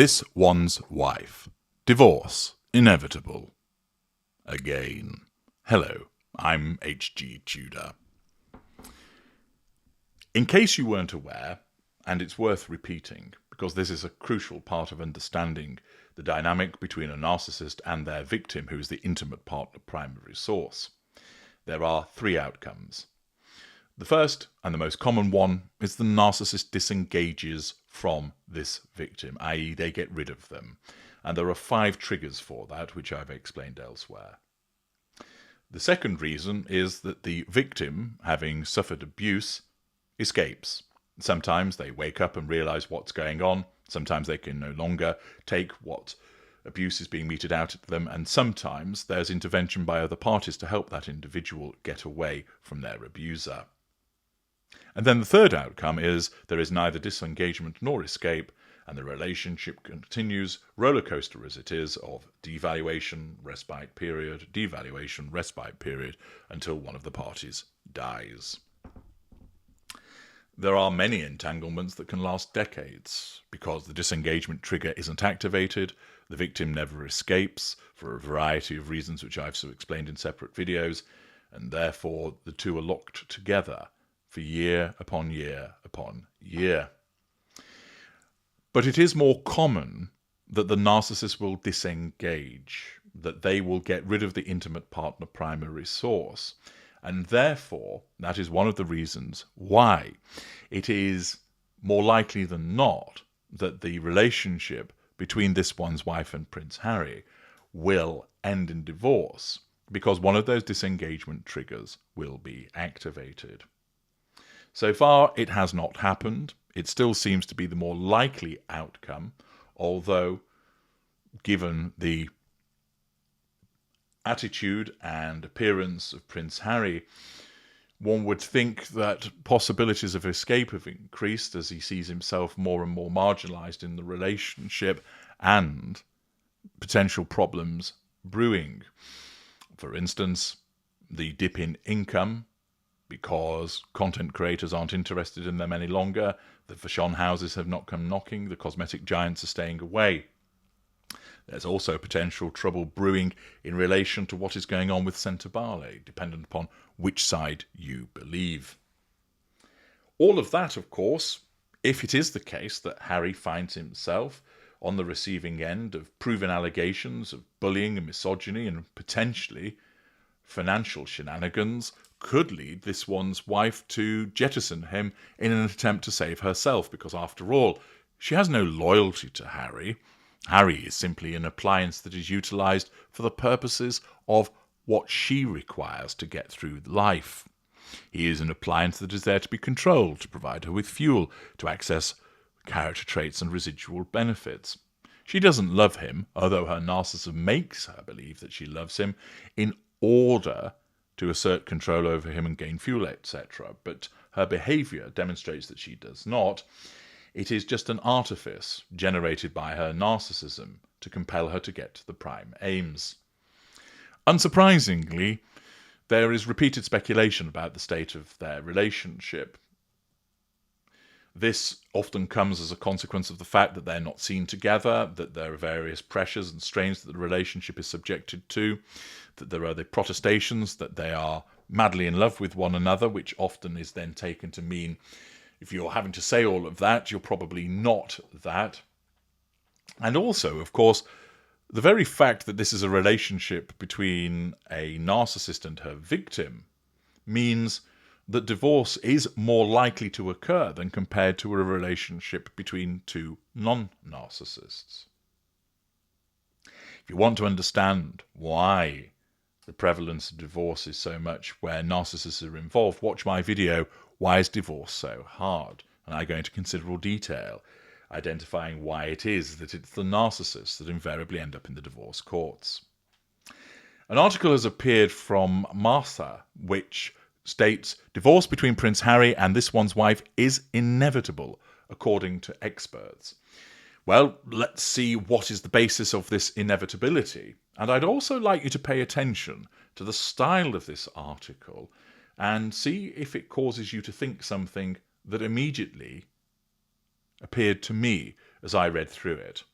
This one's wife. Divorce. Inevitable. Again. Hello, I'm H.G. Tudor. In case you weren't aware, and it's worth repeating, because this is a crucial part of understanding the dynamic between a narcissist and their victim, who is the intimate partner primary source, there are three outcomes. The first, and the most common one, is the narcissist disengages from this victim, i.e. they get rid of them. And there are 5 triggers for that, which I've explained elsewhere. The second reason is that the victim, having suffered abuse, escapes. Sometimes they wake up and realise what's going on. Sometimes they can no longer take what abuse is being meted out at them. And sometimes there's intervention by other parties to help that individual get away from their abuser. And then the third outcome is there is neither disengagement nor escape, and the relationship continues, roller coaster as it is, of devaluation, respite period, devaluation, respite period, until one of the parties dies. There are many entanglements that can last decades because the disengagement trigger isn't activated, the victim never escapes for a variety of reasons which I've explained in separate videos, and therefore the two are locked together for year upon year upon year. But it is more common that the narcissist will disengage, that they will get rid of the intimate partner primary source. And therefore, that is one of the reasons why it is more likely than not that the relationship between this one's wife and Prince Harry will end in divorce, because one of those disengagement triggers will be activated. So far, it has not happened. It still seems to be the more likely outcome, although given the attitude and appearance of Prince Harry, one would think that possibilities of escape have increased as he sees himself more and more marginalised in the relationship and potential problems brewing. For instance, the dip in income because content creators aren't interested in them any longer, the fashion houses have not come knocking, the cosmetic giants are staying away. There's also potential trouble brewing in relation to what is going on with Centobale, dependent upon which side you believe. All of that, of course, if it is the case that Harry finds himself on the receiving end of proven allegations of bullying and misogyny and potentially financial shenanigans, could lead this one's wife to jettison him in an attempt to save herself, because after all, she has no loyalty to Harry. Harry is simply an appliance that is utilised for the purposes of what she requires to get through life. He is an appliance that is there to be controlled, to provide her with fuel, to access character traits and residual benefits. She doesn't love him, although her narcissism makes her believe that she loves him, in order to assert control over him and gain fuel, etc. But her behaviour demonstrates that she does not. It is just an artifice generated by her narcissism to compel her to get to the prime aims. Unsurprisingly, there is repeated speculation about the state of their relationship. This often comes as a consequence of the fact that they're not seen together, that there are various pressures and strains that the relationship is subjected to, that there are the protestations that they are madly in love with one another, which often is then taken to mean if you're having to say all of that, you're probably not that. And also, of course, the very fact that this is a relationship between a narcissist and her victim means that divorce is more likely to occur than compared to a relationship between two non-narcissists. If you want to understand why the prevalence of divorce is so much where narcissists are involved, watch my video, Why is Divorce So Hard? And I go into considerable detail, identifying why it is that it's the narcissists that invariably end up in the divorce courts. An article has appeared from Martha, which states, divorce between Prince Harry and this one's wife is inevitable, according to experts. Well, let's see what is the basis of this inevitability. And I'd also like you to pay attention to the style of this article and see if it causes you to think something that immediately appeared to me as I read through it.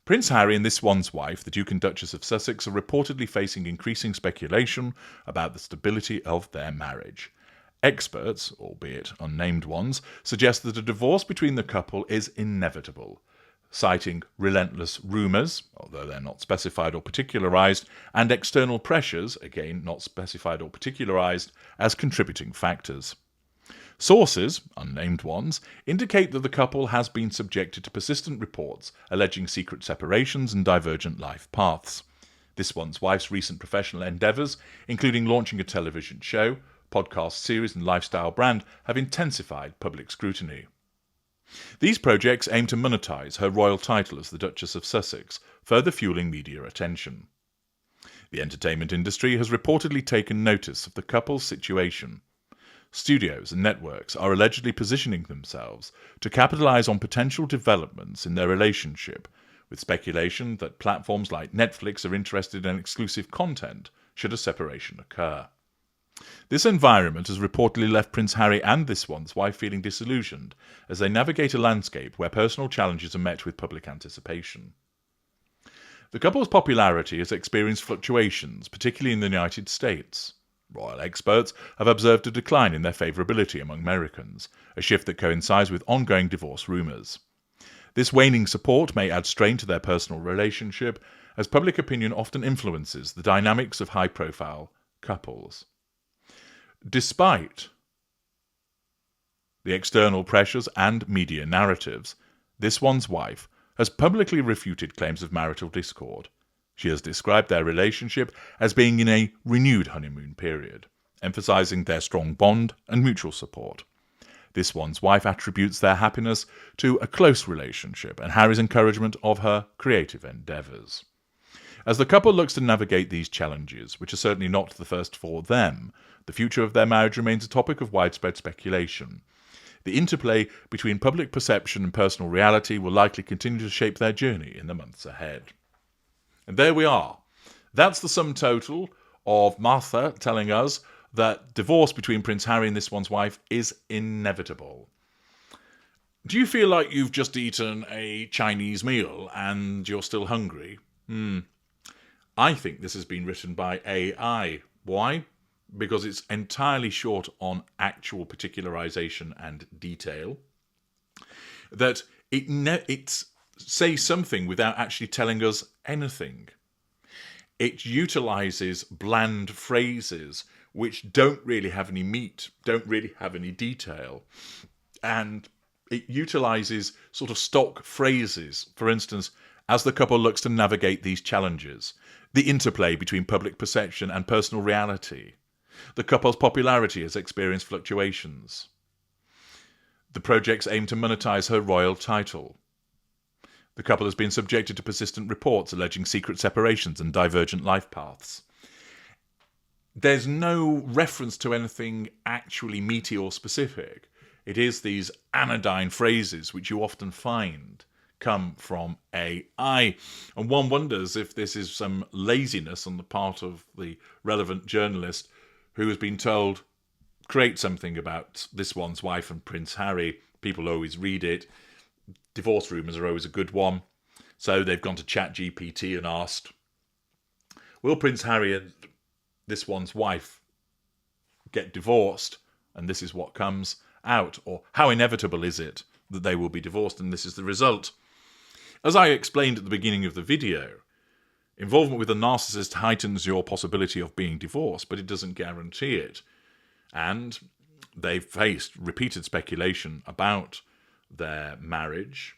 Prince Harry and this one's wife, the Duke and Duchess of Sussex, are reportedly facing increasing speculation about the stability of their marriage. Experts, albeit unnamed ones, suggest that a divorce between the couple is inevitable, citing relentless rumours, although they're not specified or particularised, and external pressures, again not specified or particularised, as contributing factors. Sources, unnamed ones, indicate that the couple has been subjected to persistent reports alleging secret separations and divergent life paths. This one's wife's recent professional endeavours, including launching a television show, podcast series and lifestyle brand, have intensified public scrutiny. These projects aim to monetize her royal title as the Duchess of Sussex, further fueling media attention. The entertainment industry has reportedly taken notice of the couple's situation. Studios and networks are allegedly positioning themselves to capitalize on potential developments in their relationship, with speculation that platforms like Netflix are interested in exclusive content should a separation occur. This environment has reportedly left Prince Harry and this one's wife feeling disillusioned as they navigate a landscape where personal challenges are met with public anticipation. The couple's popularity has experienced fluctuations, particularly in the United States. Royal experts have observed a decline in their favourability among Americans, a shift that coincides with ongoing divorce rumours. This waning support may add strain to their personal relationship, as public opinion often influences the dynamics of high-profile couples. Despite the external pressures and media narratives, this one's wife has publicly refuted claims of marital discord. She has described their relationship as being in a renewed honeymoon period, emphasizing their strong bond and mutual support. This one's wife attributes their happiness to a close relationship and Harry's encouragement of her creative endeavours. As the couple looks to navigate these challenges, which are certainly not the first for them, the future of their marriage remains a topic of widespread speculation. The interplay between public perception and personal reality will likely continue to shape their journey in the months ahead. And there we are. That's the sum total of Martha telling us that divorce between Prince Harry and this one's wife is inevitable. Do you feel like you've just eaten a Chinese meal and you're still hungry? I think this has been written by AI. Why? Because it's entirely short on actual particularization and detail. That it says something without actually telling us anything. It utilizes bland phrases which don't really have any meat, don't really have any detail. And it utilizes sort of stock phrases. For instance, as the couple looks to navigate these challenges, the interplay between public perception and personal reality. The couple's popularity has experienced fluctuations. The projects aim to monetize her royal title. The couple has been subjected to persistent reports alleging secret separations and divergent life paths. There's no reference to anything actually meaty or specific. It is these anodyne phrases which you often find come from AI. And one wonders if this is some laziness on the part of the relevant journalist who has been told, create something about this one's wife and Prince Harry. People always read it. Divorce rumours are always a good one. So they've gone to ChatGPT and asked, will Prince Harry and this one's wife get divorced? And this is what comes out. Or how inevitable is it that they will be divorced? And this is the result. As I explained at the beginning of the video, involvement with a narcissist heightens your possibility of being divorced, but it doesn't guarantee it. And they've faced repeated speculation about their marriage.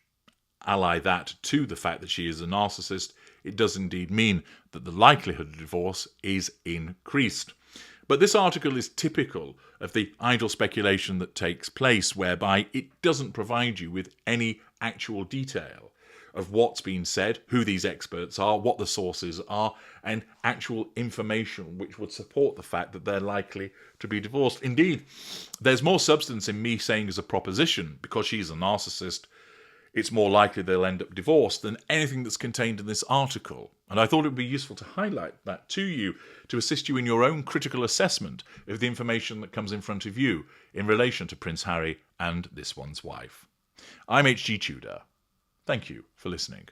Ally that to the fact that she is a narcissist, it does indeed mean that the likelihood of divorce is increased. But this article is typical of the idle speculation that takes place, whereby it doesn't provide you with any actual detail of what's been said, who these experts are, what the sources are, and actual information which would support the fact that they're likely to be divorced. Indeed, there's more substance in me saying as a proposition, because she's a narcissist, it's more likely they'll end up divorced than anything that's contained in this article. And I thought it would be useful to highlight that to you, to assist you in your own critical assessment of the information that comes in front of you in relation to Prince Harry and this one's wife. I'm H.G. Tudor. Thank you for listening.